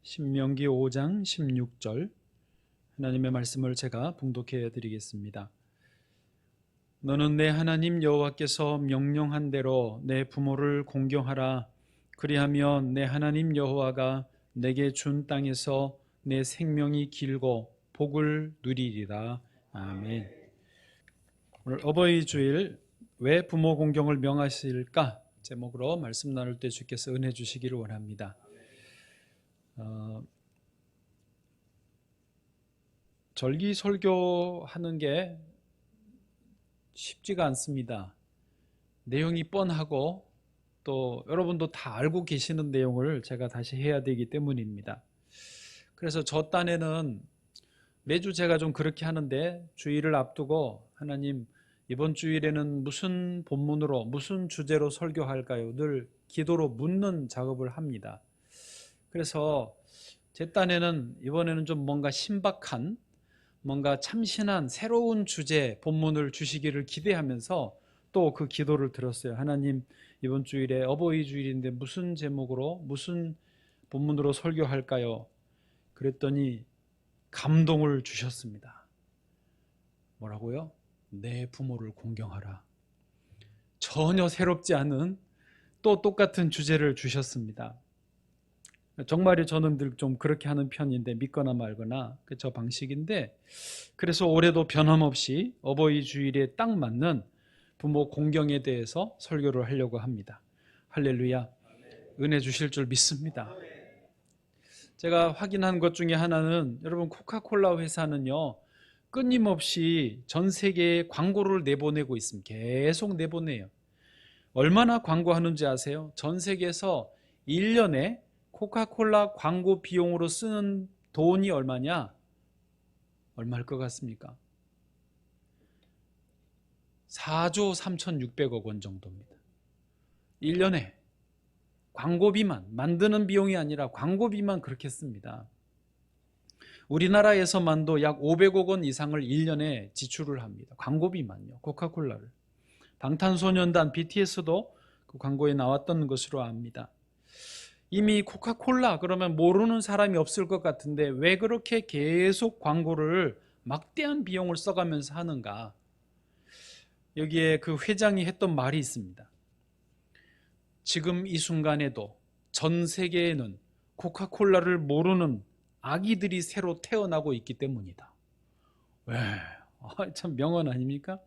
신명기 5장 16절 하나님의 말씀을 제가 봉독해 드리겠습니다. 너는 내 하나님 여호와께서 명령한 대로 내 부모를 공경하라. 그리하면 내 하나님 여호와가 내게 준 땅에서 내 생명이 길고 복을 누리리라. 아멘. 오늘 어버이 주일 왜 부모 공경을 명하실까 제목으로 말씀 나눌 때 주께서 은혜 주시기를 원합니다. 절기 설교하는 게 쉽지가 않습니다. 내용이 뻔하고 또 여러분도 다 알고 계시는 내용을 제가 다시 해야 되기 때문입니다. 그래서 저 딴에는 매주 제가 좀 그렇게 하는데 주일을 앞두고 하나님 이번 주일에는 무슨 본문으로 무슨 주제로 설교할까요? 늘 기도로 묻는 작업을 합니다. 그래서 제 딴에는 이번에는 좀 뭔가 신박한 뭔가 참신한 새로운 주제 본문을 주시기를 기대하면서 또 그 기도를 들었어요. 하나님 이번 주일에 어버이 주일인데 무슨 제목으로 무슨 본문으로 설교할까요? 그랬더니 감동을 주셨습니다. 뭐라고요? 내 부모를 공경하라. 전혀 새롭지 않은 또 똑같은 주제를 주셨습니다. 정말이 저는 늘 좀 그렇게 하는 편인데 믿거나 말거나 저 방식인데, 그래서 올해도 변함없이 어버이 주일에 딱 맞는 부모 공경에 대해서 설교를 하려고 합니다. 할렐루야. 은혜 주실 줄 믿습니다. 제가 확인한 것 중에 하나는, 여러분 코카콜라 회사는요 끊임없이 전 세계에 광고를 내보내고 있습니다. 계속 내보내요. 얼마나 광고하는지 아세요? 전 세계에서 1년에 코카콜라 광고 비용으로 쓰는 돈이 얼마냐? 얼마일 것 같습니까? 4조 3,600억 원 정도입니다. 1년에 광고비만, 만드는 비용이 아니라 광고비만 그렇게 씁니다. 우리나라에서만도 약 500억 원 이상을 1년에 지출을 합니다. 광고비만요. 코카콜라를. 방탄소년단 BTS도 그 광고에 나왔던 것으로 압니다. 이미 코카콜라 그러면 모르는 사람이 없을 것 같은데 왜 그렇게 계속 광고를 막대한 비용을 써가면서 하는가? 여기에 그 회장이 했던 말이 있습니다. 지금 이 순간에도 전 세계에는 코카콜라를 모르는 아기들이 새로 태어나고 있기 때문이다. 왜? 참 명언 아닙니까?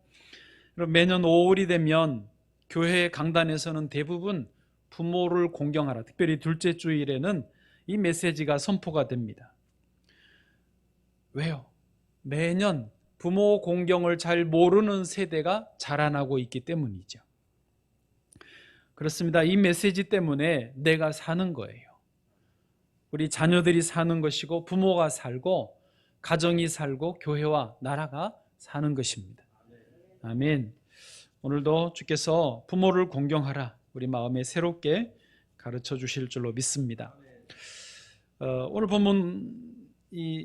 그럼 매년 5월이 되면 교회 강단에서는 대부분 부모를 공경하라, 특별히 둘째 주일에는 이 메시지가 선포가 됩니다. 왜요? 매년 부모 공경을 잘 모르는 세대가 자라나고 있기 때문이죠. 그렇습니다. 이 메시지 때문에 내가 사는 거예요. 우리 자녀들이 사는 것이고 부모가 살고 가정이 살고 교회와 나라가 사는 것입니다. 아멘. 오늘도 주께서 부모를 공경하라 우리 마음에 새롭게 가르쳐 주실 줄로 믿습니다. 오늘 본문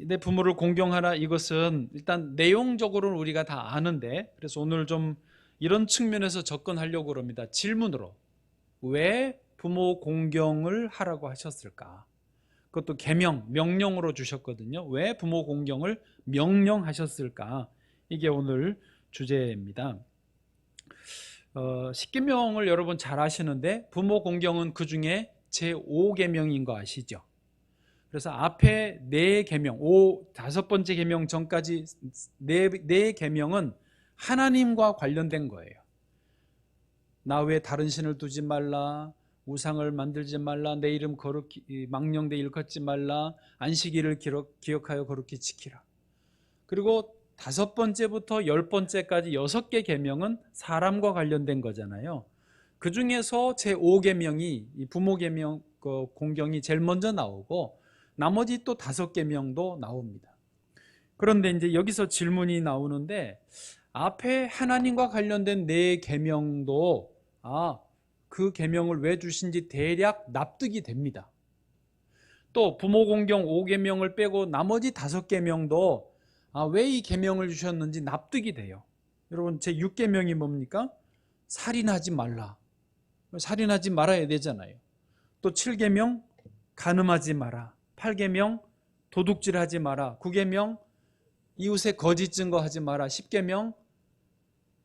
내 부모를 공경하라, 이것은 일단 내용적으로는 우리가 다 아는데, 그래서 오늘 좀 이런 측면에서 접근하려고 합니다. 질문으로 왜 부모 공경을 하라고 하셨을까? 그것도 계명, 명령으로 주셨거든요. 왜 부모 공경을 명령하셨을까? 이게 오늘 주제입니다. 십계명을 여러분 잘 아시는데 부모 공경은 그 중에 제5계명인 거 아시죠? 그래서 앞에 네 계명, 다섯 번째 계명 전까지 네 계명은 하나님과 관련된 거예요. 나 외에 다른 신을 두지 말라, 우상을 만들지 말라, 내 이름 거룩히 망령되 일컫지 말라, 안식일을 기억하여 거룩히 지키라. 그리고 다섯 번째부터 10번째까지 6개 계명은 사람과 관련된 거잖아요. 그 중에서 제5계명이 부모 계명 공경이 제일 먼저 나오고 나머지 또 5계명도 나옵니다. 그런데 이제 여기서 질문이 나오는데, 앞에 하나님과 관련된 4계명도 그 계명을 왜 주신지 대략 납득이 됩니다. 또 부모 공경 5계명을 빼고 나머지 5계명도 왜 이 계명을 주셨는지 납득이 돼요. 여러분 제 6계명이 뭡니까? 살인하지 말라. 살인하지 말아야 되잖아요. 또 7계명 간음하지 마라. 8계명 도둑질하지 마라. 9계명 이웃의 거짓 증거하지 마라. 10계명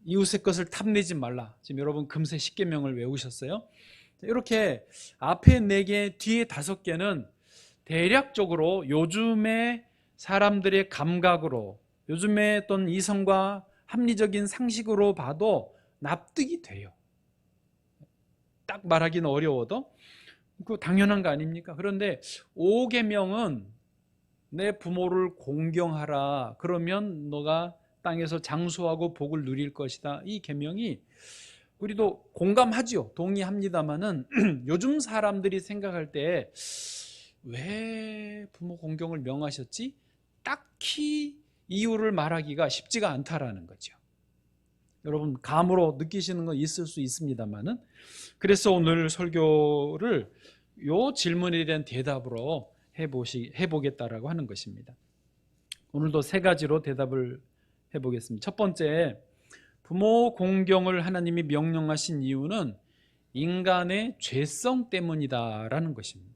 이웃의 것을 탐내지 말라. 지금 여러분 금세 10계명을 외우셨어요? 이렇게 앞에 4개, 뒤에 5개는 대략적으로 요즘의 사람들의 감각으로, 요즘의 어떤 이성과 합리적인 상식으로 봐도 납득이 돼요. 딱 말하기는 어려워도 그거 당연한 거 아닙니까? 그런데 5계명은 내 부모를 공경하라. 그러면 너가 땅에서 장수하고 복을 누릴 것이다. 이 계명이 우리도 공감하죠. 동의합니다만은 요즘 사람들이 생각할 때 왜 부모 공경을 명하셨지? 딱히 이유를 말하기가 쉽지가 않다라는 거죠. 여러분 감으로 느끼시는 건 있을 수 있습니다만은 그래서 오늘 설교를 요 질문에 대한 대답으로 해보겠다라고 하는 것입니다. 오늘도 3가지로 대답을 해보겠습니다. 첫 번째, 부모 공경을 하나님이 명령하신 이유는 인간의 죄성 때문이다라는 것입니다.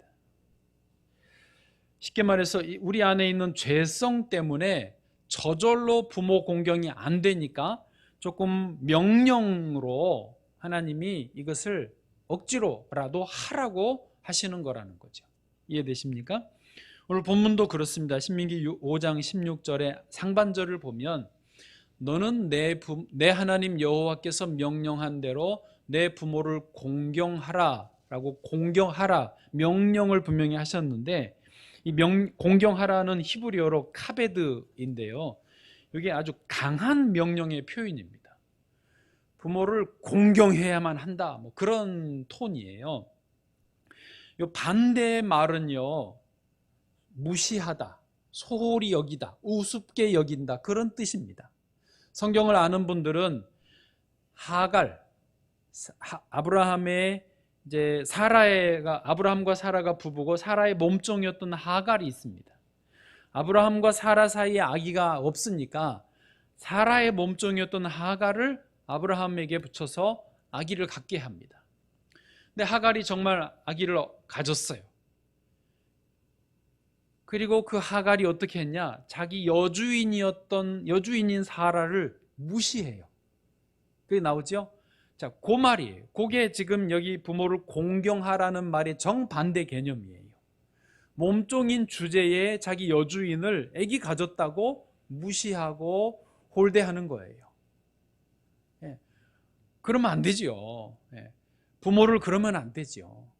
쉽게 말해서 우리 안에 있는 죄성 때문에 저절로 부모 공경이 안 되니까 조금 명령으로 하나님이 이것을 억지로라도 하라고 하시는 거라는 거죠. 이해되십니까? 오늘 본문도 그렇습니다. 신명기 5장 16절의 상반절을 보면 너는 내 하나님 여호와께서 명령한 대로 내 부모를 공경하라 라고 공경하라 명령을 분명히 하셨는데 이 공경하라는 히브리어로 카베드인데요. 이게 아주 강한 명령의 표현입니다. 부모를 공경해야만 한다. 뭐 그런 톤이에요. 이 반대의 말은요. 무시하다, 소홀히 여기다, 우습게 여긴다 그런 뜻입니다. 성경을 아는 분들은 하갈, 아브라함의 이제 아브라함과 사라가 부부고 사라의 몸종이었던 하갈이 있습니다. 아브라함과 사라 사이에 아기가 없으니까 사라의 몸종이었던 하갈을 아브라함에게 붙여서 아기를 갖게 합니다. 근데 하갈이 정말 아기를 가졌어요. 그리고 그 하갈이 어떻게 했냐? 자기 여주인인 사라를 무시해요. 그게 나오죠? 자, 그 말이에요. 그게 지금 여기 부모를 공경하라는 말의 정반대 개념이에요. 몸종인 주제에 자기 여주인을 아기 가졌다고 무시하고 홀대하는 거예요. 예. 그러면 안 되죠. 예. 부모를 그러면 안 되죠.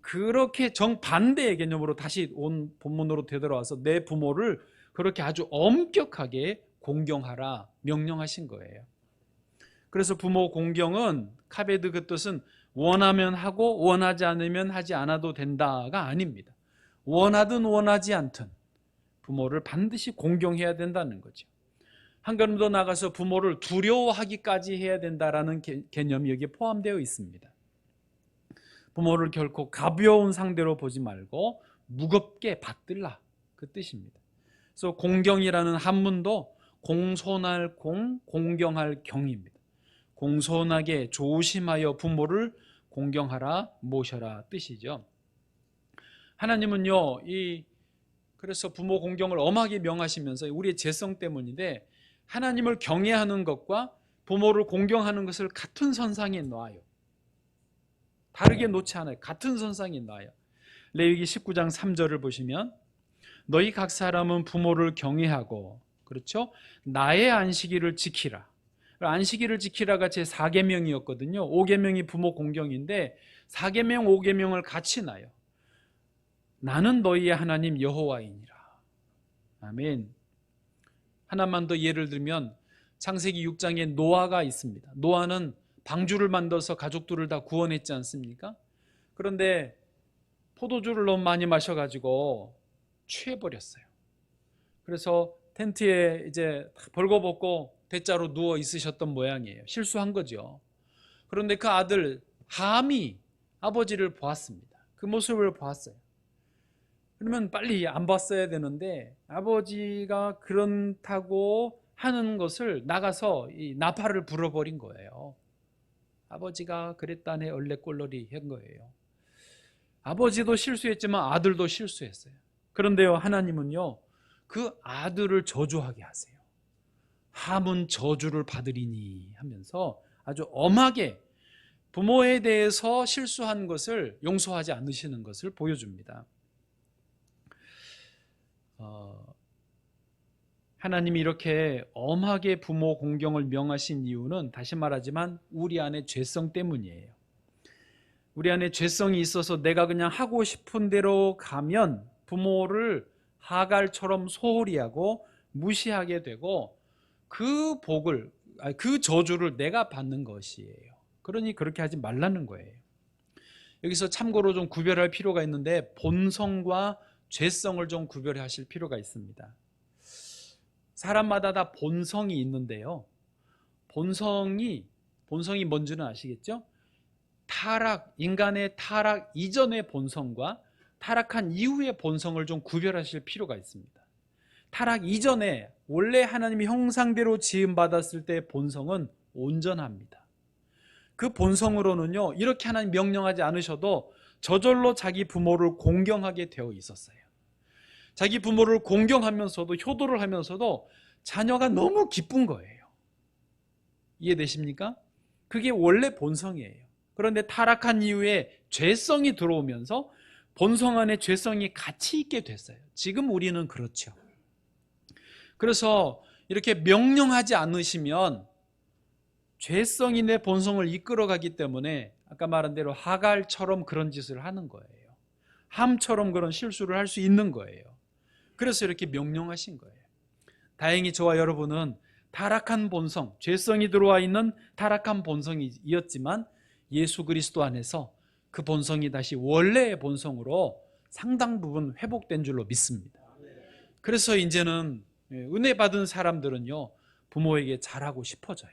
그렇게 정반대의 개념으로 다시 온 본문으로 되돌아와서 내 부모를 그렇게 아주 엄격하게 공경하라 명령하신 거예요. 그래서 부모 공경은 카베드 그 뜻은 원하면 하고 원하지 않으면 하지 않아도 된다가 아닙니다. 원하든 원하지 않든 부모를 반드시 공경해야 된다는 거죠. 한 걸음 더 나가서 부모를 두려워하기까지 해야 된다라는 개념이 여기에 포함되어 있습니다. 부모를 결코 가벼운 상대로 보지 말고 무겁게 받들라 그 뜻입니다. 그래서 공경이라는 한문도 공손할 공경할 경입니다. 공손하게 조심하여 부모를 공경하라 모셔라 뜻이죠. 하나님은요, 그래서 부모 공경을 엄하게 명하시면서 우리의 죄성 때문인데 하나님을 경외하는 것과 부모를 공경하는 것을 같은 선상에 놔요. 다르게 놓지 않아요. 같은 선상에 놔요. 레위기 19장 3절을 보시면 너희 각 사람은 부모를 경외하고 그렇죠? 나의 안식일을 지키라. 안식일을 지키라가 제 4계명이었거든요. 5계명이 부모 공경인데 4계명, 5계명을 같이 놔요. 나는 너희의 하나님 여호와이니라. 아멘. 하나만 더 예를 들면 창세기 6장에 노아가 있습니다. 노아는 방주를 만들어서 가족들을 다 구원했지 않습니까? 그런데 포도주를 너무 많이 마셔가지고 취해버렸어요. 그래서 텐트에 이제 벌거벗고 대자로 누워 있으셨던 모양이에요. 실수한 거죠. 그런데 그 아들 함이 아버지를 보았습니다. 그 모습을 보았어요. 그러면 빨리 안 봤어야 되는데 아버지가 그렇다고 하는 것을 나가서 이 나팔을 불어버린 거예요. 아버지가 그랬다네 얼레꼴러리 한 거예요. 아버지도 실수했지만 아들도 실수했어요. 그런데요, 하나님은요, 그 아들을 저주하게 하세요. 함은 저주를 받으리니 하면서 아주 엄하게 부모에 대해서 실수한 것을 용서하지 않으시는 것을 보여줍니다. 하나님이 이렇게 엄하게 부모 공경을 명하신 이유는 다시 말하지만 우리 안에 죄성 때문이에요. 우리 안에 죄성이 있어서 내가 그냥 하고 싶은 대로 가면 부모를 하갈처럼 소홀히 하고 무시하게 되고 그 복을, 그 저주를 내가 받는 것이에요. 그러니 그렇게 하지 말라는 거예요. 여기서 참고로 좀 구별할 필요가 있는데 본성과 죄성을 좀 구별하실 필요가 있습니다. 사람마다 다 본성이 있는데요. 본성이 뭔지는 아시겠죠? 인간의 타락 이전의 본성과 타락한 이후의 본성을 좀 구별하실 필요가 있습니다. 타락 이전에 원래 하나님의 형상대로 지음받았을 때의 본성은 온전합니다. 그 본성으로는요, 이렇게 하나님 명령하지 않으셔도 저절로 자기 부모를 공경하게 되어 있었어요. 자기 부모를 공경하면서도 효도를 하면서도 자녀가 너무 기쁜 거예요. 이해되십니까? 그게 원래 본성이에요. 그런데 타락한 이후에 죄성이 들어오면서 본성 안에 죄성이 같이 있게 됐어요. 지금 우리는 그렇죠. 그래서 이렇게 명령하지 않으시면 죄성이 내 본성을 이끌어가기 때문에 아까 말한 대로 하갈처럼 그런 짓을 하는 거예요. 함처럼 그런 실수를 할 수 있는 거예요. 그래서 이렇게 명령하신 거예요. 다행히 저와 여러분은 타락한 본성, 죄성이 들어와 있는 타락한 본성이었지만 예수 그리스도 안에서 그 본성이 다시 원래의 본성으로 상당 부분 회복된 줄로 믿습니다. 그래서 이제는 은혜 받은 사람들은요, 부모에게 잘하고 싶어져요.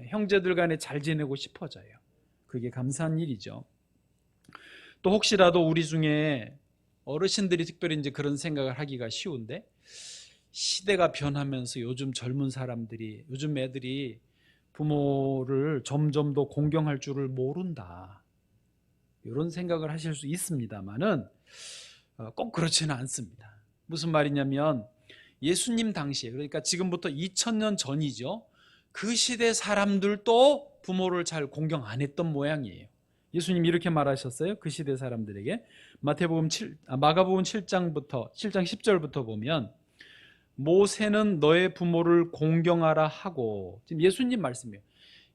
형제들 간에 잘 지내고 싶어져요. 그게 감사한 일이죠. 또 혹시라도 우리 중에 어르신들이 특별히 이제 그런 생각을 하기가 쉬운데, 시대가 변하면서 요즘 젊은 사람들이, 요즘 애들이 부모를 점점 더 공경할 줄을 모른다, 이런 생각을 하실 수 있습니다만은 꼭 그렇지는 않습니다. 무슨 말이냐면 예수님 당시에, 그러니까 지금부터 2000년 전이죠. 그 시대 사람들도 부모를 잘 공경 안 했던 모양이에요. 예수님이 이렇게 말하셨어요. 그 시대 사람들에게 마가복음 7장 10절부터 보면 모세는 너의 부모를 공경하라 하고, 지금 예수님 말씀이에요.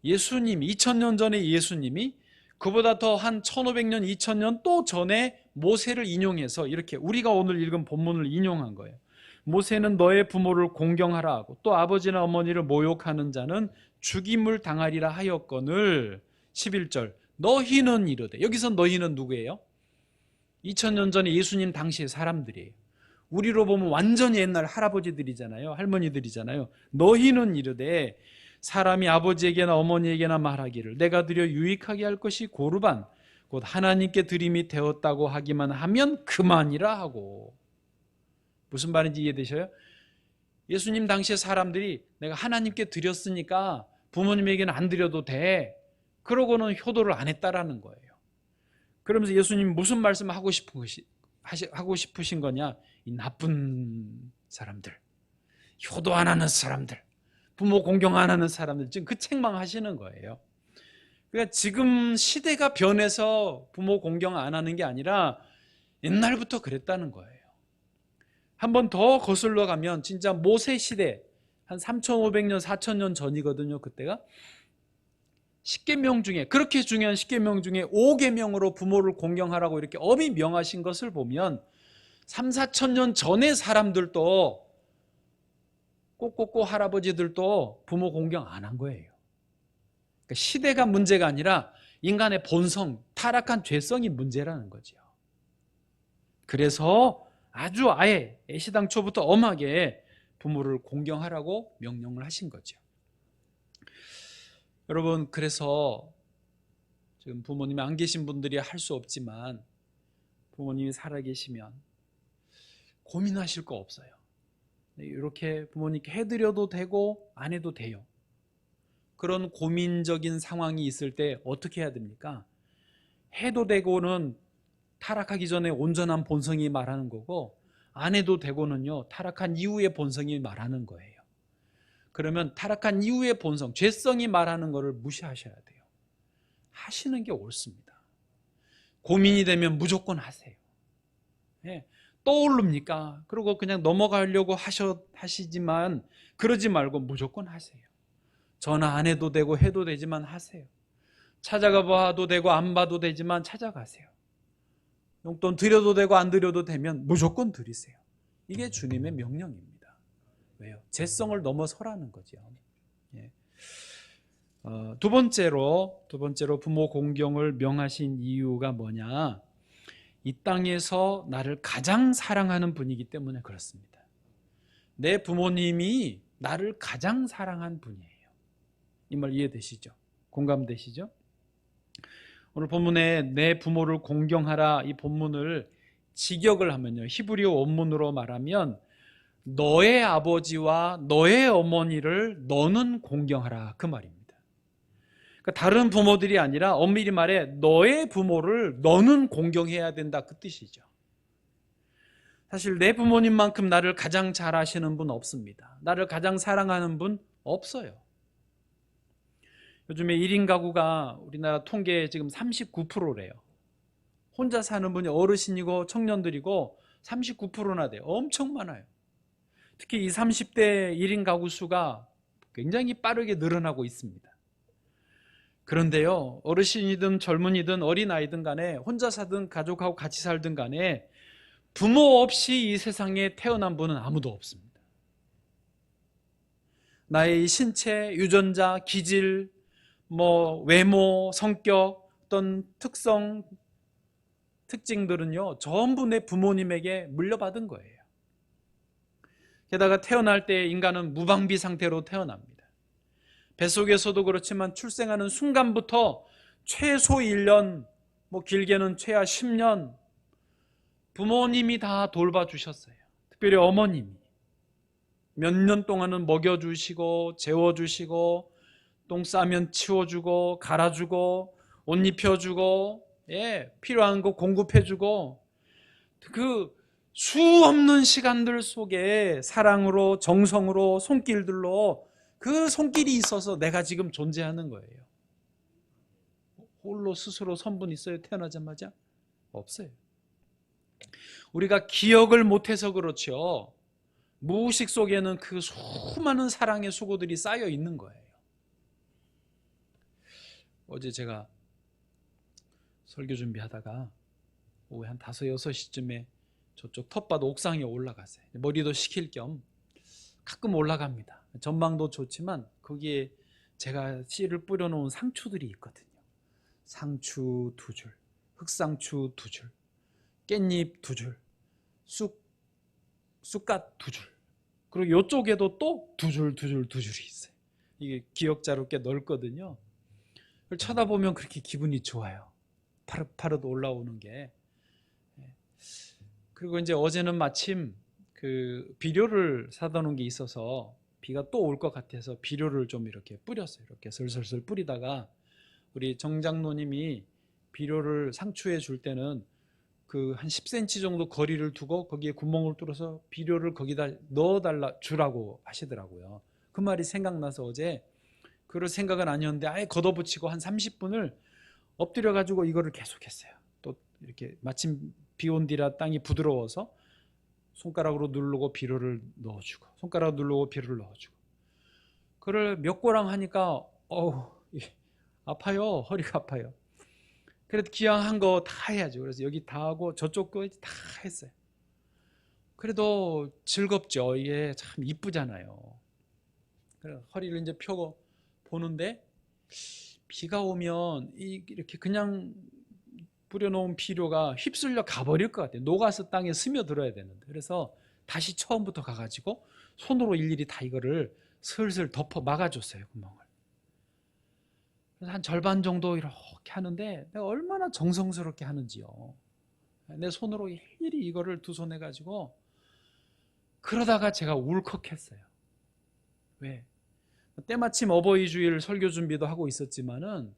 예수님 2000년 전에 예수님이 그보다 더 한 1500년 2000년 또 전에 모세를 인용해서 이렇게 우리가 오늘 읽은 본문을 인용한 거예요. 모세는 너의 부모를 공경하라 하고 또 아버지나 어머니를 모욕하는 자는 죽임을 당하리라 하였거늘 11절 너희는 이르되, 여기서 너희는 누구예요? 2000년 전에 예수님 당시의 사람들이에요. 우리로 보면 완전히 옛날 할아버지들이잖아요. 할머니들이잖아요. 너희는 이르되 사람이 아버지에게나 어머니에게나 말하기를 내가 드려 유익하게 할 것이 고르반 곧 하나님께 드림이 되었다고 하기만 하면 그만이라 하고. 무슨 말인지 이해되셔요? 예수님 당시의 사람들이 내가 하나님께 드렸으니까 부모님에게는 안 드려도 돼, 그러고는 효도를 안 했다라는 거예요. 그러면서 예수님이 무슨 말씀을 하고 싶으신 거냐? 이 나쁜 사람들, 효도 안 하는 사람들, 부모 공경 안 하는 사람들, 지금 그 책망하시는 거예요. 그러니까 지금 시대가 변해서 부모 공경 안 하는 게 아니라 옛날부터 그랬다는 거예요. 한 번 더 거슬러 가면 진짜 모세 시대 한 3500년 4000년 전이거든요. 그때가 10계명 중에, 그렇게 중요한 10계명 중에 5계명으로 부모를 공경하라고 이렇게 엄히 명하신 것을 보면 3, 4천년 전의 사람들도, 꼬꼬꼬 할아버지들도 부모 공경 안 한 거예요. 그러니까 시대가 문제가 아니라 인간의 본성, 타락한 죄성이 문제라는 거죠. 그래서 아주 아예 애시당초부터 엄하게 부모를 공경하라고 명령을 하신 거죠. 여러분, 그래서 지금 부모님이 안 계신 분들이 할 수 없지만 부모님이 살아계시면 고민하실 거 없어요. 이렇게 부모님께 해드려도 되고 안 해도 돼요. 그런 고민적인 상황이 있을 때 어떻게 해야 됩니까? 해도 되고는 타락하기 전에 온전한 본성이 말하는 거고, 안 해도 되고는요, 타락한 이후의 본성이 말하는 거예요. 그러면 타락한 이후의 본성, 죄성이 말하는 것을 무시하셔야 돼요. 하시는 게 옳습니다. 고민이 되면 무조건 하세요. 예, 떠오릅니까? 그리고 그냥 넘어가려고 하시지만 그러지 말고 무조건 하세요. 전화 안 해도 되고 해도 되지만 하세요. 찾아가 봐도 되고 안 봐도 되지만 찾아가세요. 용돈 드려도 되고 안 드려도 되면 무조건 드리세요. 이게 주님의 명령입니다. 왜요? 죄성을 넘어서라는 거죠. 예. 두 번째로 부모 공경을 명하신 이유가 뭐냐? 이 땅에서 나를 가장 사랑하는 분이기 때문에 그렇습니다. 내 부모님이 나를 가장 사랑한 분이에요. 이 말 이해되시죠? 공감되시죠? 오늘 본문에 내 부모를 공경하라, 이 본문을 직역을 하면요, 히브리어 원문으로 말하면 너의 아버지와 너의 어머니를 너는 공경하라, 그 말입니다. 그러니까 다른 부모들이 아니라 엄밀히 말해 너의 부모를 너는 공경해야 된다, 그 뜻이죠. 사실 내 부모님만큼 나를 가장 잘 아시는 분 없습니다. 나를 가장 사랑하는 분 없어요. 요즘에 1인 가구가 우리나라 통계에 지금 39%래요. 혼자 사는 분이 어르신이고 청년들이고 39%나 돼요. 엄청 많아요. 특히 이 30대 1인 가구 수가 굉장히 빠르게 늘어나고 있습니다. 그런데요, 어르신이든 젊은이든 어린아이든 간에 혼자 사든 가족하고 같이 살든 간에 부모 없이 이 세상에 태어난 분은 아무도 없습니다. 나의 신체, 유전자, 기질, 외모, 성격, 어떤 특성, 특징들은요, 전부 내 부모님에게 물려받은 거예요. 게다가 태어날 때 인간은 무방비 상태로 태어납니다. 뱃속에서도 그렇지만 출생하는 순간부터 최소 1년, 길게는 최하 10년 부모님이 다 돌봐주셨어요. 특별히 어머님이 몇 년 동안은 먹여주시고 재워주시고 똥 싸면 치워주고 갈아주고 옷 입혀주고, 필요한 거 공급해주고, 그 수 없는 시간들 속에 사랑으로 정성으로 손길들로 그 손길이 있어서 내가 지금 존재하는 거예요. 홀로 스스로 선분 있어요? 태어나자마자? 없어요. 우리가 기억을 못해서 그렇죠. 무의식 속에는 그 수많은 사랑의 수고들이 쌓여 있는 거예요. 어제 제가 설교 준비하다가 오후 한 5, 6시쯤에 저쪽 텃밭 옥상에 올라갔어요. 머리도 식힐 겸 가끔 올라갑니다. 전망도 좋지만 거기에 제가 씨를 뿌려놓은 상추들이 있거든요. 상추 2줄, 흑상추 2줄, 깻잎 2줄, 쑥갓 2줄, 그리고 이쪽에도 또 2줄이 있어요. 이게 기역자로 꽤 넓거든요. 그걸 쳐다보면 그렇게 기분이 좋아요. 파릇파릇 올라오는 게. 그리고 이제 어제는 마침 그 비료를 사다 놓은 게 있어서 비가 또 올 것 같아서 비료를 좀 이렇게 뿌렸어요. 이렇게 슬슬슬 뿌리다가 우리 정장로님이 비료를 상추에 줄 때는 그 한 10cm 정도 거리를 두고 거기에 구멍을 뚫어서 비료를 거기다 넣어달라 주라고 하시더라고요. 그 말이 생각나서 어제 그럴 생각은 아니었는데 아예 걷어붙이고 한 30분을 엎드려 가지고 이거를 계속했어요. 또 이렇게 마침 비 온 뒤라 땅이 부드러워서 손가락으로 누르고 비료를 넣어주고, 손가락 누르고 비료를 넣어주고, 그걸 몇 고랑 하니까 아파요. 허리가 아파요. 그래도 기왕 한 거 다 해야죠. 그래서 여기 다 하고 저쪽 거 다 했어요. 그래도 즐겁죠. 이게 참 이쁘잖아요. 그래서 허리를 이제 펴고 보는데 비가 오면 이렇게 그냥 뿌려놓은 비료가 휩쓸려 가버릴 것 같아요. 녹아서 땅에 스며들어야 되는데. 그래서 다시 처음부터 가가지고 손으로 일일이 다 이거를 슬슬 덮어 막아줬어요. 구멍을. 그래서 한 절반 정도 이렇게 하는데 내가 얼마나 정성스럽게 하는지요. 내 손으로 일일이 이거를 두 손 해가지고 그러다가 제가 울컥했어요. 왜? 때마침 어버이 주일 설교 준비도 하고 있었지만은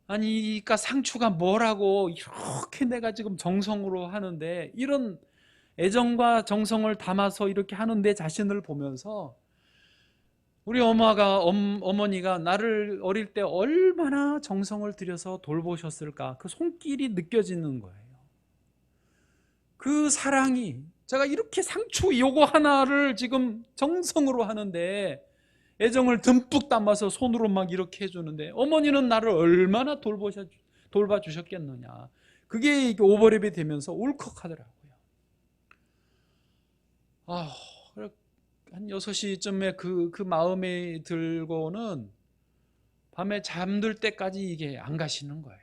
아니, 그러니까 상추가 뭐라고 이렇게 내가 지금 정성으로 하는데 이런 애정과 정성을 담아서 이렇게 하는 내 자신을 보면서 우리 어머니가 나를 어릴 때 얼마나 정성을 들여서 돌보셨을까, 그 손길이 느껴지는 거예요. 그 사랑이, 제가 이렇게 상추 요거 하나를 지금 정성으로 하는데 애정을 듬뿍 담아서 손으로 막 이렇게 해주는데 어머니는 나를 얼마나 돌봐주셨겠느냐. 그게 오버랩이 되면서 울컥하더라고요. 한 6시쯤에 그 마음이 들고는 밤에 잠들 때까지 이게 안 가시는 거예요.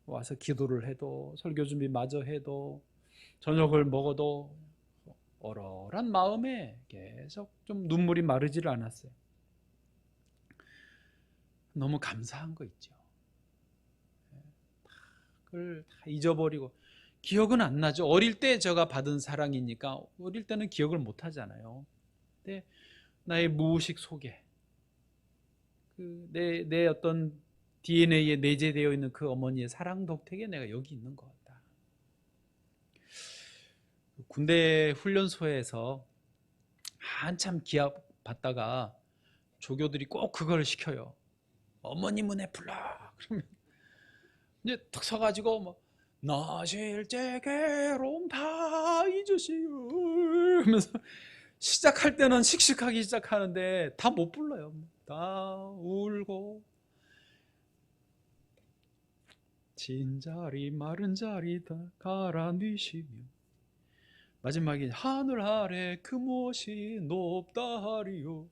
와서 기도를 해도, 설교 준비 마저 해도, 저녁을 먹어도 얼얼한 마음에 계속 좀 눈물이 마르지를 않았어요. 너무 감사한 거 있죠. 그걸 다 잊어버리고, 기억은 안 나죠. 어릴 때 제가 받은 사랑이니까 어릴 때는 기억을 못 하잖아요. 근데 나의 무의식 속에 내 어떤 DNA에 내재되어 있는 그 어머니의 사랑 덕택에 내가 여기 있는 것 같다. 군대 훈련소에서 한참 기합 받다가 조교들이 꼭 그걸 시켜요. 어머니 문에 불러. 그러면 이제 탁 서가지고 뭐 나 실제 괴로움 다 잊으시오 하면서 시작할 때는 씩씩하게 시작하는데 다 못 불러요. 다 울고 진 자리 마른 자리 다 갈아뉘시며 마지막에 하늘 아래 그 무엇이 높다 하리요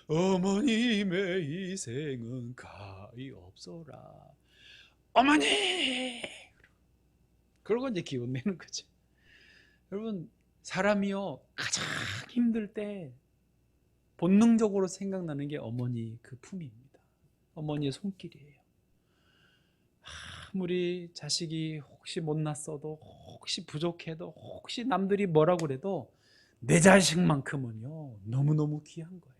어머님의 희생은 가히 없어라. 어머니! 그러고 이제 기운 내는 거죠. 여러분, 사람이요 가장 힘들 때 본능적으로 생각나는 게 어머니 그 품입니다. 어머니의 손길이에요. 아무리 자식이 혹시 못났어도, 혹시 부족해도, 혹시 남들이 뭐라고 그래도 내 자식만큼은요 너무너무 귀한 거예요.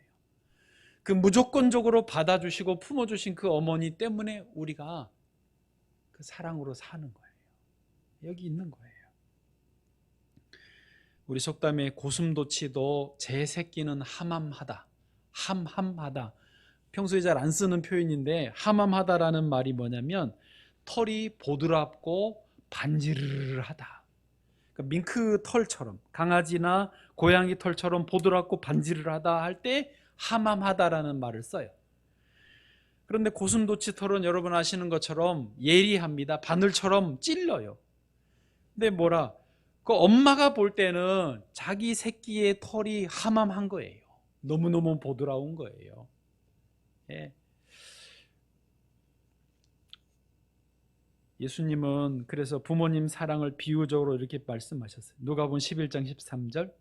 그 무조건적으로 받아주시고 품어주신 그 어머니 때문에 우리가 그 사랑으로 사는 거예요. 여기 있는 거예요. 우리 속담에 고슴도치도 제 새끼는 함함하다, 함함하다. 평소에 잘 안 쓰는 표현인데 함함하다라는 말이 뭐냐면 털이 보드랍고 반지르르하다. 그러니까 밍크 털처럼, 강아지나 고양이 털처럼 보드랍고 반지르르하다 할 때 함함하다라는 말을 써요. 그런데 고슴도치 털은 여러분 아시는 것처럼 예리합니다. 바늘처럼 찔러요. 근데 그 엄마가 볼 때는 자기 새끼의 털이 함함한 거예요. 너무너무 보드라운 거예요. 예. 예수님은 그래서 부모님 사랑을 비유적으로 이렇게 말씀하셨어요. 누가복음 11장 13절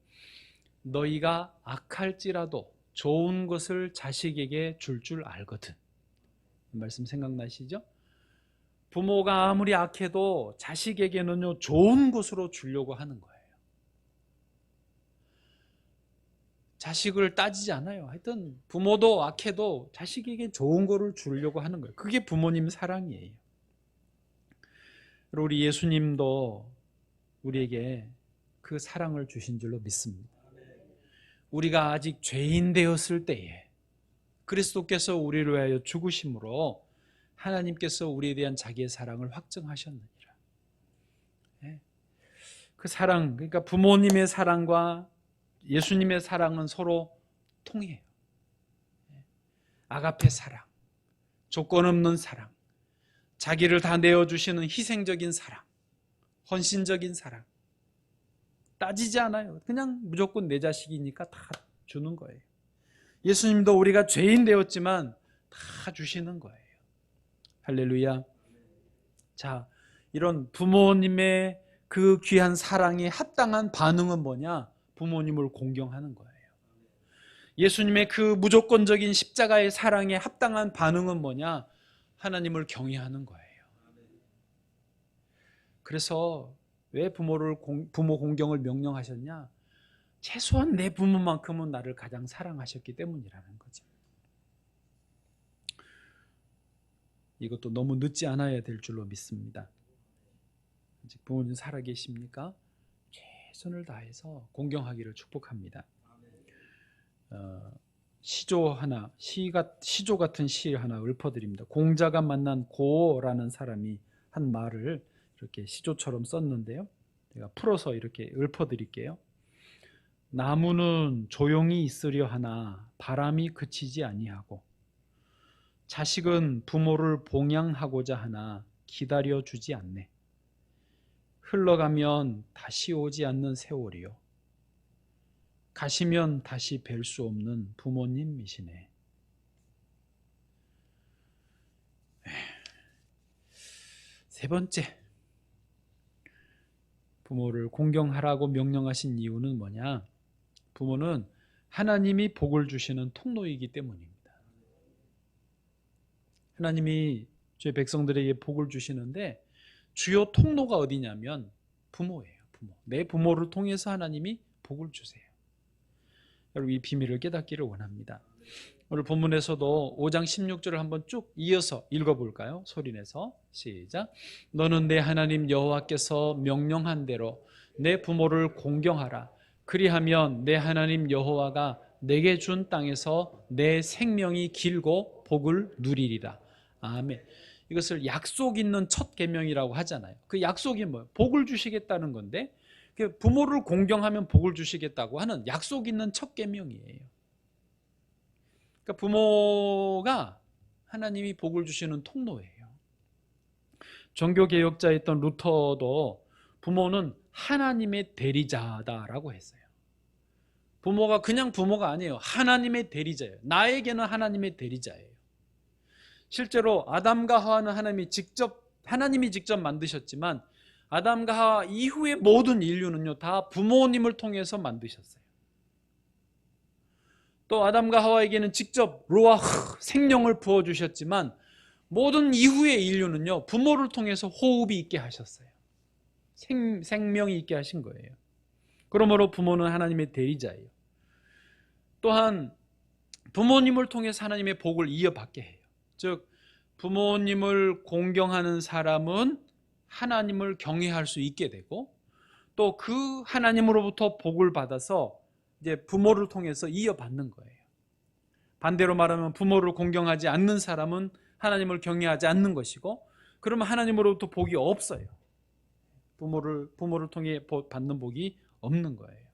너희가 악할지라도 좋은 것을 자식에게 줄 알거든. 말씀 생각나시죠? 부모가 아무리 악해도 자식에게는요 좋은 것으로 주려고 하는 거예요. 자식을 따지지 않아요. 하여튼 부모도 악해도 자식에게 좋은 거를 주려고 하는 거예요. 그게 부모님 사랑이에요. 그리고 우리 예수님도 우리에게 그 사랑을 주신 줄로 믿습니다. 우리가 아직 죄인 되었을 때에 그리스도께서 우리를 위하여 죽으심으로 하나님께서 우리에 대한 자기의 사랑을 확증하셨느니라. 그 사랑, 그러니까 부모님의 사랑과 예수님의 사랑은 서로 통해요. 아가페 사랑, 조건 없는 사랑, 자기를 다 내어주시는 희생적인 사랑, 헌신적인 사랑. 따지지 않아요. 그냥 무조건 내 자식이니까 다 주는 거예요. 예수님도 우리가 죄인 되었지만 다 주시는 거예요. 할렐루야. 자, 이런 부모님의 그 귀한 사랑에 합당한 반응은 뭐냐? 부모님을 공경하는 거예요. 예수님의 그 무조건적인 십자가의 사랑에 합당한 반응은 뭐냐? 하나님을 경외하는 거예요. 그래서 왜 부모 공경을 명령하셨냐? 최소한 내 부모만큼은 나를 가장 사랑하셨기 때문이라는 거죠. 이것도 너무 늦지 않아야 될 줄로 믿습니다. 아직 부모님 살아계십니까? 최선을 다해서 공경하기를 축복합니다. 시조 같은 시 하나 읊어드립니다. 공자가 만난 고라는 사람이 한 말을 이렇게 시조처럼 썼는데요. 제가 풀어서 이렇게 읊어드릴게요. 나무는 조용히 있으려 하나 바람이 그치지 아니하고, 자식은 부모를 봉양하고자 하나 기다려주지 않네. 흘러가면 다시 오지 않는 세월이요, 가시면 다시 뵐 수 없는 부모님이시네. 세 번째, 부모를 공경하라고 명령하신 이유는 뭐냐? 부모는 하나님이 복을 주시는 통로이기 때문입니다. 하나님이 저희 백성들에게 복을 주시는데 주요 통로가 어디냐면 부모예요. 부모. 내 부모를 통해서 하나님이 복을 주세요. 여러분, 이 비밀을 깨닫기를 원합니다. 오늘 본문에서도 5장 16절을 한번 쭉 이어서 읽어볼까요? 소리내서 시작. 너는 내 하나님 여호와께서 명령한 대로 내 부모를 공경하라. 그리하면 내 하나님 여호와가 내게 준 땅에서 내 생명이 길고 복을 누리리라. 아멘. 이것을 약속 있는 첫 계명이라고 하잖아요. 그 약속이 뭐예요? 복을 주시겠다는 건데, 부모를 공경하면 복을 주시겠다고 하는 약속 있는 첫 계명이에요. 그러니까 부모가 하나님이 복을 주시는 통로예요. 종교개혁자였던 루터도 부모는 하나님의 대리자다라고 했어요. 부모가 그냥 부모가 아니에요. 하나님의 대리자예요. 나에게는 하나님의 대리자예요. 실제로 아담과 하와는 하나님이 직접 만드셨지만 아담과 하와 이후의 모든 인류는요, 다 부모님을 통해서 만드셨어요. 또 아담과 하와에게는 직접 루아흐 생명을 부어주셨지만 모든 이후의 인류는요, 부모를 통해서 호흡이 있게 하셨어요. 생명이 있게 하신 거예요. 그러므로 부모는 하나님의 대리자예요. 또한 부모님을 통해서 하나님의 복을 이어받게 해요. 즉, 부모님을 공경하는 사람은 하나님을 경외할 수 있게 되고, 또 그 하나님으로부터 복을 받아서 이제 부모를 통해서 이어받는 거예요. 반대로 말하면 부모를 공경하지 않는 사람은 하나님을 경외하지 않는 것이고, 그러면 하나님으로부터 복이 없어요. 부모를 통해 받는 복이 없는 거예요.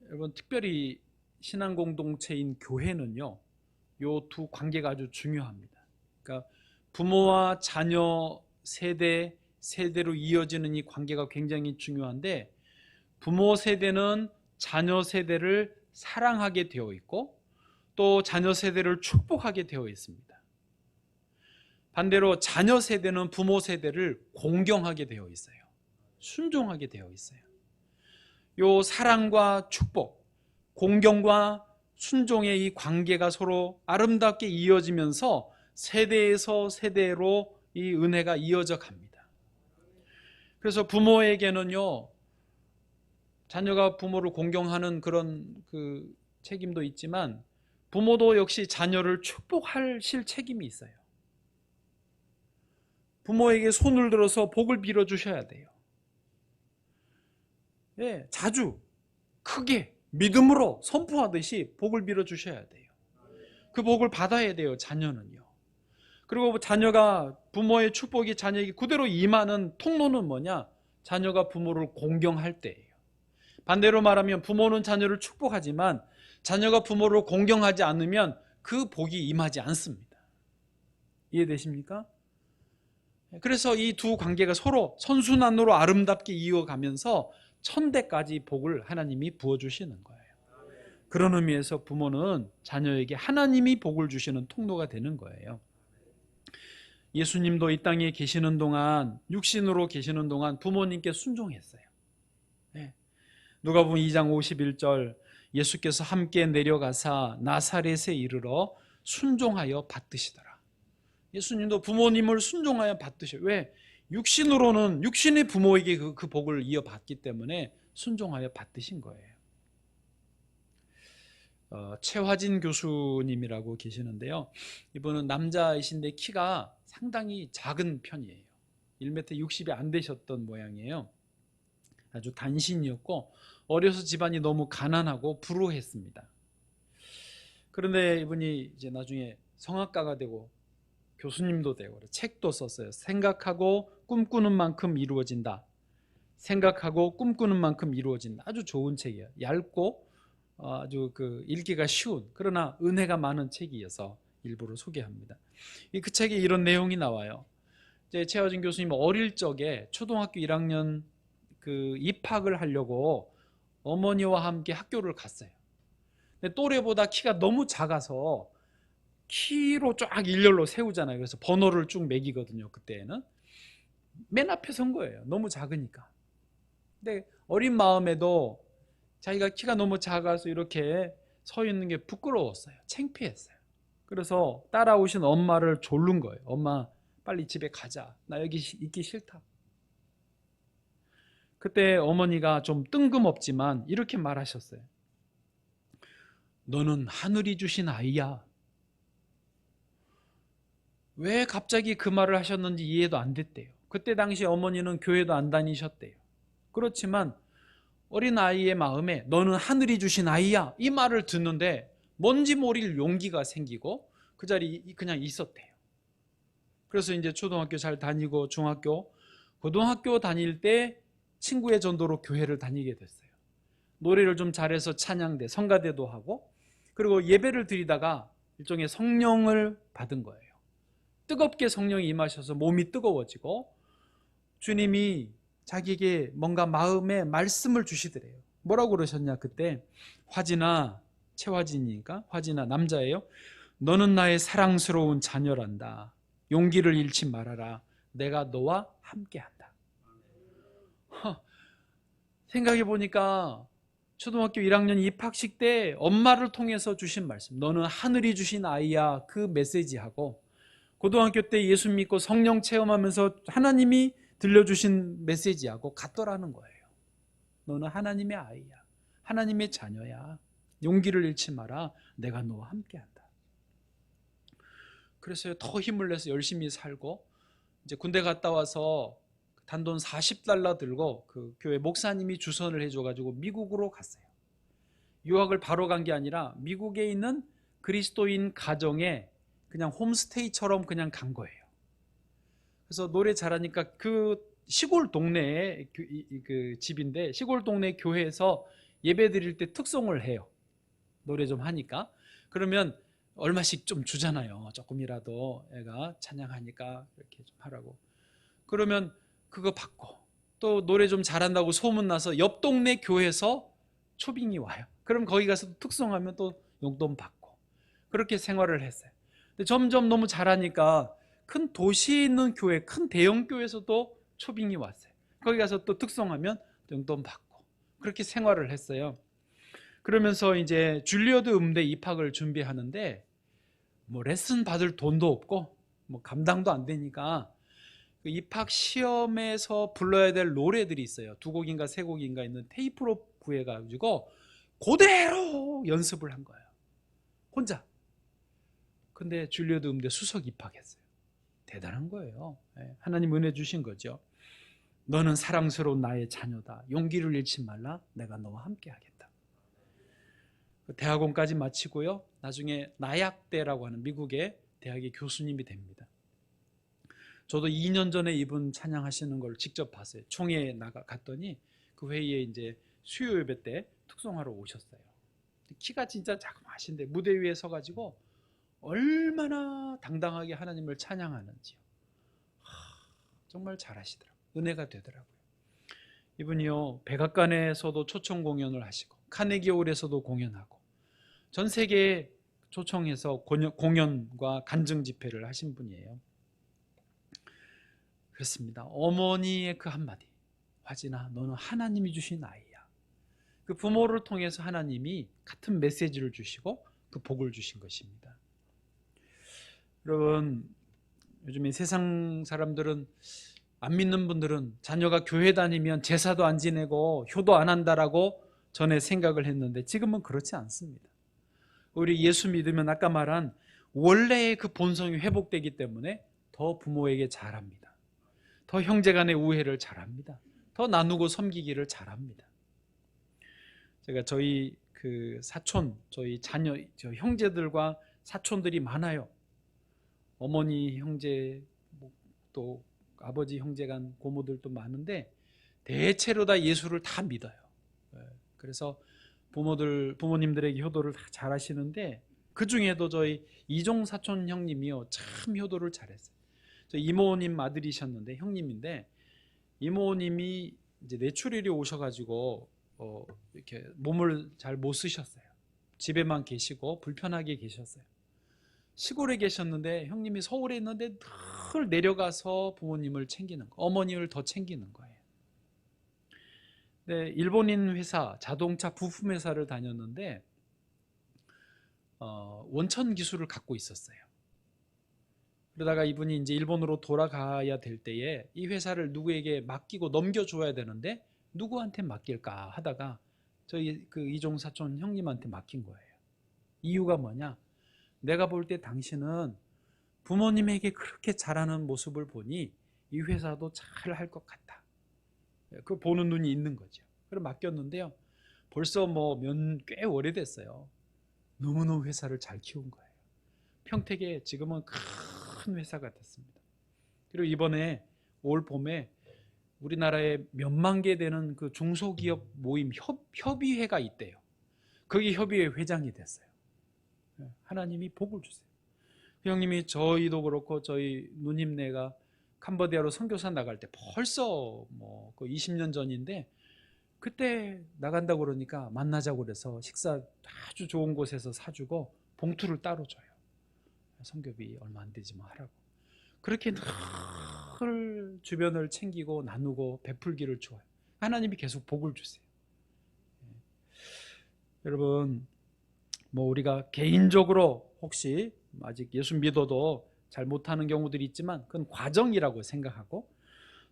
여러분, 특별히 신앙 공동체인 교회는요, 요 두 관계가 아주 중요합니다. 그러니까 부모와 자녀 세대로 이어지는 이 관계가 굉장히 중요한데, 부모 세대는 자녀 세대를 사랑하게 되어 있고 또 자녀 세대를 축복하게 되어 있습니다. 반대로 자녀 세대는 부모 세대를 공경하게 되어 있어요. 순종하게 되어 있어요. 요 사랑과 축복, 공경과 순종의 이 관계가 서로 아름답게 이어지면서 세대에서 세대로 이 은혜가 이어져 갑니다. 그래서 부모에게는요, 자녀가 부모를 공경하는 그런 책임도 있지만 부모도 역시 자녀를 축복하실 책임이 있어요. 부모에게 손을 들어서 복을 빌어 주셔야 돼요. 예, 자주 크게 믿음으로 선포하듯이 복을 빌어 주셔야 돼요. 그 복을 받아야 돼요, 자녀는요. 그리고 자녀가 부모의 축복이 자녀에게 그대로 임하는 통로는 뭐냐? 자녀가 부모를 공경할 때예요. 반대로 말하면 부모는 자녀를 축복하지만 자녀가 부모를 공경하지 않으면 그 복이 임하지 않습니다. 이해되십니까? 그래서 이 두 관계가 서로 선순환으로 아름답게 이어가면서 천대까지 복을 하나님이 부어주시는 거예요. 그런 의미에서 부모는 자녀에게 하나님이 복을 주시는 통로가 되는 거예요. 예수님도 이 땅에 계시는 동안, 육신으로 계시는 동안 부모님께 순종했어요. 누가복음 2장 51절, 예수께서 함께 내려가사 나사렛에 이르러 순종하여 받드시더라. 예수님도 부모님을 순종하여 받드셔요. 왜? 육신으로는 육신의 부모에게 그 복을 이어받기 때문에 순종하여 받드신 거예요. 최화진 교수님이라고 계시는데요, 이분은 남자이신데 키가 상당히 작은 편이에요. 1m 60이 안 되셨던 모양이에요. 아주 단신이었고 어려서 집안이 너무 가난하고 불우했습니다. 그런데 이분이 이제 나중에 성악가가 되고 교수님도 되고 책도 썼어요. 생각하고 꿈꾸는 만큼 이루어진다. 생각하고 꿈꾸는 만큼 이루어진다. 아주 좋은 책이에요. 얇고 아주 읽기가 쉬운, 그러나 은혜가 많은 책이어서 일부러 소개합니다. 그 책에 이런 내용이 나와요. 이제 최화진 교수님 어릴 적에 초등학교 1학년 입학을 하려고 어머니와 함께 학교를 갔어요. 근데 또래보다 키가 너무 작아서 키로 쫙 일렬로 세우잖아요. 그래서 번호를 쭉 매기거든요. 그때는 맨 앞에 선 거예요. 너무 작으니까. 근데 어린 마음에도 자기가 키가 너무 작아서 이렇게 서 있는 게 부끄러웠어요. 창피했어요. 그래서 따라오신 엄마를 졸른 거예요. 엄마, 빨리 집에 가자. 나 여기 있기 싫다. 그때 어머니가 좀 뜬금없지만 이렇게 말하셨어요. 너는 하늘이 주신 아이야. 왜 갑자기 그 말을 하셨는지 이해도 안 됐대요. 그때 당시 어머니는 교회도 안 다니셨대요. 그렇지만 어린아이의 마음에 너는 하늘이 주신 아이야, 이 말을 듣는데 뭔지 모를 용기가 생기고 그 자리에 그냥 있었대요. 그래서 이제 초등학교 잘 다니고 중학교, 고등학교 다닐 때 친구의 전도로 교회를 다니게 됐어요. 노래를 좀 잘해서 찬양대, 성가대도 하고, 그리고 예배를 드리다가 일종의 성령을 받은 거예요. 뜨겁게 성령이 임하셔서 몸이 뜨거워지고 주님이 자기에게 뭔가 마음에 말씀을 주시더래요. 뭐라고 그러셨냐, 그때 화진아, 최화진이니까 화진아, 남자예요. 너는 나의 사랑스러운 자녀란다. 용기를 잃지 말아라. 내가 너와 함께한다. 생각해 보니까 초등학교 1학년 입학식 때 엄마를 통해서 주신 말씀, 너는 하늘이 주신 아이야, 그 메시지하고 고등학교 때 예수 믿고 성령 체험하면서 하나님이 들려주신 메시지하고 같더라는 거예요. 너는 하나님의 아이야. 하나님의 자녀야. 용기를 잃지 마라. 내가 너와 함께한다. 그래서 더 힘을 내서 열심히 살고, 이제 군대 갔다 와서 단돈 40달러 들고 그 교회 목사님이 주선을 해줘가지고 미국으로 갔어요. 유학을 바로 간 게 아니라 미국에 있는 그리스도인 가정에 그냥 홈스테이처럼 그냥 간 거예요. 그래서 노래 잘하니까 그 시골 동네에 그 집인데 시골 동네 교회에서 예배 드릴 때 특송을 해요. 노래 좀 하니까. 그러면 얼마씩 좀 주잖아요. 조금이라도 애가 찬양하니까 이렇게 좀 하라고. 그러면 그거 받고, 또 노래 좀 잘한다고 소문나서 옆 동네 교회에서 초빙이 와요. 그럼 거기 가서 특송하면 또 용돈 받고, 그렇게 생활을 했어요. 근데 점점 너무 잘하니까 큰 도시에 있는 교회, 큰 대형 교회에서도 초빙이 왔어요. 거기 가서 또 특송하면 용돈 받고, 그렇게 생활을 했어요. 그러면서 이제 줄리어드 음대 입학을 준비하는데 뭐 레슨 받을 돈도 없고 뭐 감당도 안 되니까 그 입학 시험에서 불러야 될 노래들이 있어요. 2곡인가 3곡인가 있는 테이프로 구해가지고 그대로 연습을 한 거예요. 혼자. 근데 줄리어드 음대 수석 입학했어요. 대단한 거예요. 하나님 은혜 주신 거죠. 너는 사랑스러운 나의 자녀다. 용기를 잃지 말라. 내가 너와 함께 하겠다. 대학원까지 마치고요. 나중에 나약대라고 하는 미국의 대학의 교수님이 됩니다. 저도 2년 전에 이분 찬양하시는 걸 직접 봤어요. 총회에 갔더니 그 회의에 이제 수요 예배 때 특송하러 오셨어요. 키가 진짜 자그마하신데 무대 위에 서가지고 얼마나 당당하게 하나님을 찬양하는지요. 정말 잘하시더라고요. 은혜가 되더라고요. 이분이요, 백악관에서도 초청 공연을 하시고 카네기홀에서도 공연하고 전 세계에 초청해서 공연과 간증 집회를 하신 분이에요. 그렇습니다. 어머니의 그 한마디, 화진아, 너는 하나님이 주신 아이야. 그 부모를 통해서 하나님이 같은 메시지를 주시고 그 복을 주신 것입니다. 여러분, 요즘에 세상 사람들은, 안 믿는 분들은 자녀가 교회 다니면 제사도 안 지내고 효도 안 한다라고 전에 생각을 했는데 지금은 그렇지 않습니다. 우리 예수 믿으면 아까 말한 원래의 그 본성이 회복되기 때문에 더 부모에게 잘합니다. 더 형제 간의 우애를 잘합니다. 더 나누고 섬기기를 잘합니다. 제가 저희 그 사촌, 저희 자녀, 저 형제들과 사촌들이 많아요. 어머니 형제, 또 아버지 형제 간 고모들도 많은데 대체로 다 예수를 다 믿어요. 그래서 부모님들에게 효도를 다 잘하시는데, 그 중에도 저희 이종 사촌 형님이요, 참 효도를 잘했어요. 저 이모님 아들이셨는데, 형님인데, 이모님이 이제 뇌출혈이 오셔가지고 이렇게 몸을 잘 못 쓰셨어요. 집에만 계시고 불편하게 계셨어요. 시골에 계셨는데 형님이 서울에 있는데 늘 내려가서 부모님을 챙기는 거, 어머니를 더 챙기는 거예요. 네, 일본인 회사, 자동차 부품 회사를 다녔는데 원천 기술을 갖고 있었어요. 그러다가 이분이 이제 일본으로 돌아가야 될 때에 이 회사를 누구에게 맡기고 넘겨줘야 되는데 누구한테 맡길까 하다가 저희 그 이종 사촌 형님한테 맡긴 거예요. 이유가 뭐냐? 내가 볼 때 당신은 부모님에게 그렇게 잘하는 모습을 보니 이 회사도 잘 할 것 같다. 그 보는 눈이 있는 거죠. 그래서 맡겼는데요. 벌써 꽤 오래됐어요. 너무너무 회사를 잘 키운 거예요. 평택에 지금은 큰 회사가 됐습니다. 그리고 이번에 올 봄에 우리나라에 몇만 개 되는 그 중소기업 모임 협의회가 있대요. 거기 협의회 회장이 됐어요. 하나님이 복을 주세요. 형님이 저희도 그렇고 저희 누님네가 캄보디아로 선교사 나갈 때 벌써 그 20년 전인데 그때 나간다고 그러니까 만나자고 그래서 식사 아주 좋은 곳에서 사주고 봉투를 따로 줘요. 선교비 얼마 안 되지만 하라고. 그렇게 늘 주변을 챙기고 나누고 베풀기를 좋아해요. 하나님이 계속 복을 주세요. 여러분, 우리가 개인적으로 혹시 아직 예수 믿어도 잘 못하는 경우들이 있지만 그건 과정이라고 생각하고,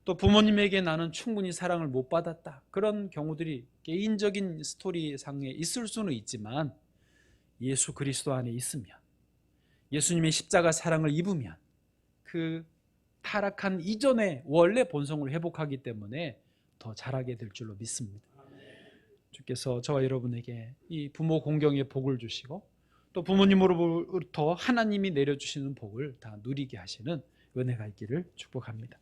또 부모님에게 나는 충분히 사랑을 못 받았다, 그런 경우들이 개인적인 스토리상에 있을 수는 있지만 예수 그리스도 안에 있으면, 예수님의 십자가 사랑을 입으면 그 타락한 이전의 원래 본성을 회복하기 때문에 더 잘하게 될 줄로 믿습니다. 주께서 저와 여러분에게 이 부모 공경의 복을 주시고 또 부모님으로부터 하나님이 내려주시는 복을 다 누리게 하시는 은혜가 있기를 축복합니다.